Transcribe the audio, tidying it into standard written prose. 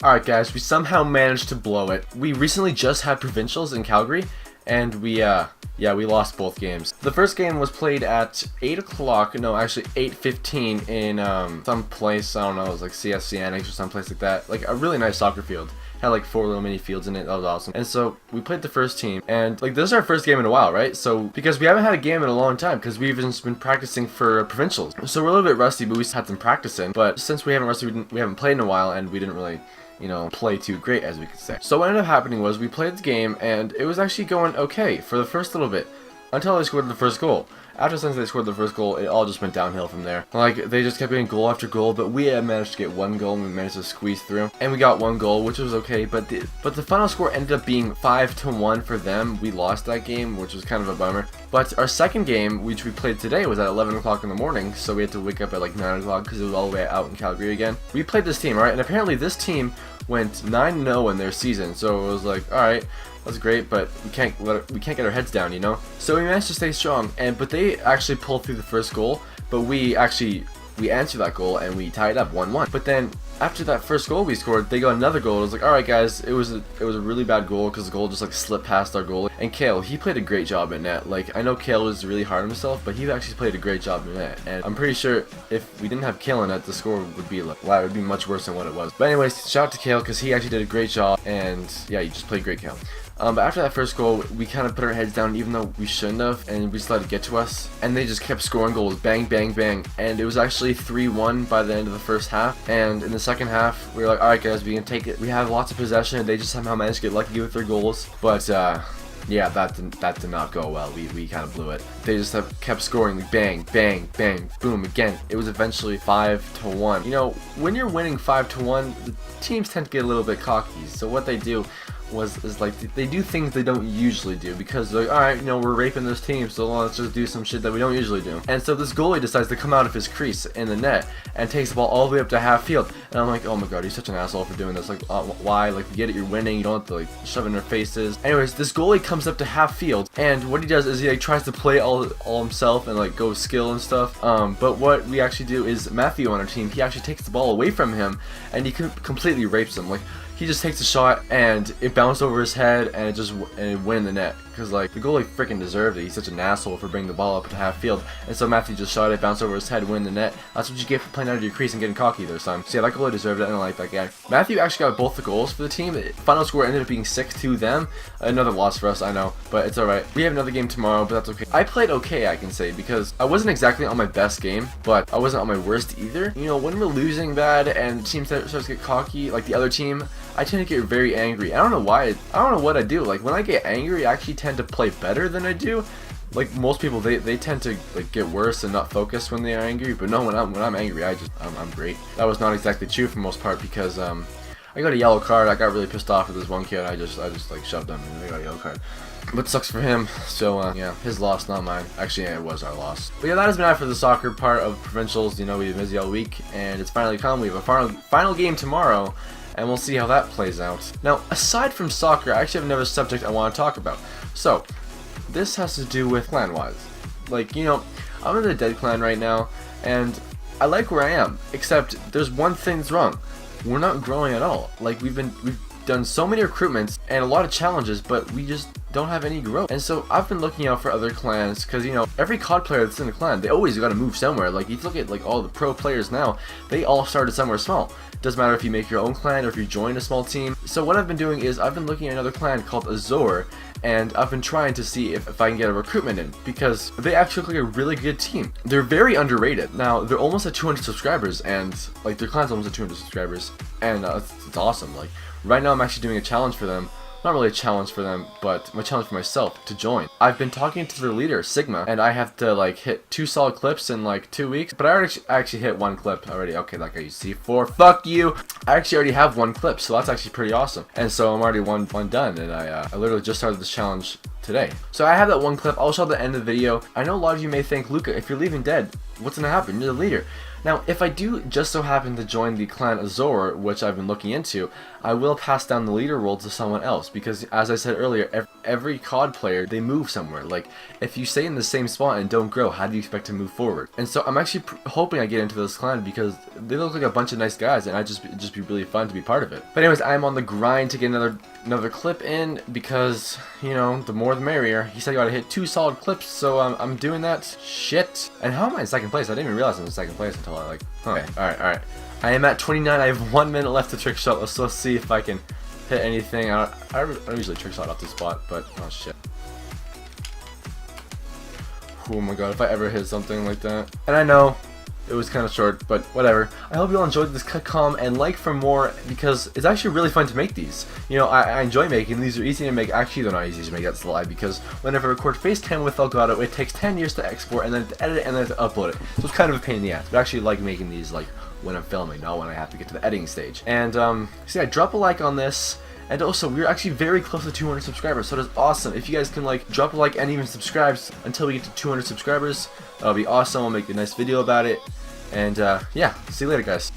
Alright guys, we somehow managed to blow it. We recently just had provincials in Calgary, and we lost both games. The first game was played at 8 o'clock, no actually 8:15 in some place, I don't know, it was like CSC Annex or someplace like that. Like a really nice soccer field. Had like 4 little mini fields in it, that was awesome. And so we played the first team, and like this is our first game in a while, right? So because we haven't had a game in a long time, because we've just been practicing for provincials. So we're a little bit rusty, but we had some practice in. But since we haven't played in a while, and we didn't really, you know, play too great, as we could say. So what ended up happening was we played the game, and it was actually going okay for the first little bit, until they scored the first goal. Since they scored the first goal, it all just went downhill from there. Like, they just kept getting goal after goal, but we had managed to get one goal, and we managed to squeeze through. And we got one goal, which was okay, but the final score ended up being 5-1 for them. We lost that game, which was kind of a bummer. But our second game, which we played today, was at 11 o'clock in the morning, so we had to wake up at like 9 o'clock because it was all the way out in Calgary again. We played this team, right? And apparently this team went 9-0 in their season, so it was like, alright, that's great, but we can't get our heads down, you know? So we managed to stay strong, but they actually pulled through the first goal, but we answered that goal and we tied up 1-1. But then after that first goal we scored, they got another goal. It was like, alright guys, it was a really bad goal because the goal just like slipped past our goal. And Kale, he played a great job in net. Like, I know Kale was really hard on himself, but he actually played a great job in net. And I'm pretty sure if we didn't have Kale in net, the score would be like, wow, it would be much worse than what it was. But anyways, shout out to Kale because he actually did a great job, and yeah, he just played great, Kale. But after that first goal, we kind of put our heads down, even though we shouldn't have, and we just let it get to us. And they just kept scoring goals, bang, bang, bang. And it was actually 3-1 by the end of the first half. And in the second half, we were like, alright guys, we can take it. We have lots of possession, and they just somehow managed to get lucky with their goals. But yeah, that did not go well. We kind of blew it. They just kept scoring, like bang, bang, bang, boom, again. It was eventually 5-1. You know, when you're winning 5-1, the teams tend to get a little bit cocky. So what they do is like they do things they don't usually do, because they're like, alright, you know, we're raping this team, so let's just do some shit that we don't usually do. And so this goalie decides to come out of his crease in the net and takes the ball all the way up to half field. And I'm like, oh my god, he's such an asshole for doing this. Like, why? Like, you get it, you're winning, you don't have to like shove it in their faces. Anyways, this goalie comes up to half field, and what he does is he like tries to play all himself and like go skill and stuff. But what we actually do is Matthew on our team, he actually takes the ball away from him and he completely rapes him. Like, he just takes a shot and it bounced over his head and it went in the net. Because like the goalie freaking deserved it. He's such an asshole for bringing the ball up to half field. And so Matthew just shot it, bounced over his head, went in the net. That's what you get for playing out of your crease and getting cocky there, son. So yeah, that goalie deserved it. I don't like that guy. Matthew actually got both the goals for the team. The final score ended up being 6-2 them. Another loss for us, I know, but it's alright. We have another game tomorrow, but that's okay. I played okay, I can say, because I wasn't exactly on my best game, but I wasn't on my worst either. You know, when we're losing bad and teams starts to get cocky, like the other team, I tend to get very angry. I don't know why. I don't know what I do. Like, when I get angry, I actually tend to play better than I do. Like most people, they tend to like get worse and not focus when they are angry. But no, when I'm angry, I'm great. That was not exactly true for the most part, because I got a yellow card. I got really pissed off with this one kid. I just like shoved him and I got a yellow card. But sucks for him. So yeah, his loss, not mine. Actually, yeah, it was our loss. But yeah, that has been it for the soccer part of provincials. You know, we've been busy all week, and it's finally come. We have a final game tomorrow, and we'll see how that plays out. Now, aside from soccer, I actually have another subject I want to talk about. So, this has to do with clan-wise. Like, you know, I'm in the dead clan right now, and I like where I am, except there's one thing that's wrong. We're not growing at all. Like, we've done so many recruitments and a lot of challenges, but we just don't have any growth. And so I've been looking out for other clans, because you know, every COD player that's in a clan, they always got to move somewhere. Like, you look at like all the pro players now, they all started somewhere small. Doesn't matter if you make your own clan or if you join a small team. So what I've been doing is I've been looking at another clan called Azor, and I've been trying to see if I can get a recruitment in, because they actually look like a really good team. They're very underrated. Now, they're almost at 200 subscribers, and like their clan's almost at 200 subscribers, and it's awesome. Like, right now I'm actually doing a challenge for them. Not really a challenge for them, but my challenge for myself to join. I've been talking to their leader, Sigma, and I have to like hit 2 solid clips in like 2 weeks. But I actually hit 1 clip already. Okay, that guy you see 4. Fuck you. I actually already have 1 clip, so that's actually pretty awesome. And so I'm already one done, and I literally just started this challenge today. So I have that 1 clip. I'll show the end of the video. I know a lot of you may think, Luca, if you're leaving dead, what's gonna happen? You're the leader. Now, if I do just so happen to join the clan Azor, which I've been looking into, I will pass down the leader role to someone else, because as I said earlier, every COD player, they move somewhere. Like, if you stay in the same spot and don't grow, how do you expect to move forward? And so I'm actually hoping I get into this clan because they look like a bunch of nice guys, and I'd just be really fun to be part of it. But anyways, I'm on the grind to get another clip in, because, you know, the more the merrier. He said you gotta hit 2 solid clips, so I'm doing that. Shit. And how am I in second place? I didn't even realize I was in second place until I okay, alright. I am at 29, I have 1 minute left to trick shot. Let's see if I can hit anything. I don't usually trick shot off this spot, but oh shit. Oh my god, if I ever hit something like that. And I know it was kind of short, but whatever. I hope you all enjoyed this cutcom and like for more, because it's actually really fun to make these. You know, I enjoy making these. Are easy to make. Actually, they're not easy to make. That's a lie, because whenever I record FaceTime with Elgato, it takes 10 years to export and then to edit it and then to upload it. So it's kind of a pain in the ass. But I actually like making these like when I'm filming, not when I have to get to the editing stage. And so yeah, drop a like on this. And also, we're actually very close to 200 subscribers, so that's awesome. If you guys can like drop a like and even subscribe until we get to 200 subscribers, that'll be awesome. I'll make a nice video about it. And yeah, see you later, guys.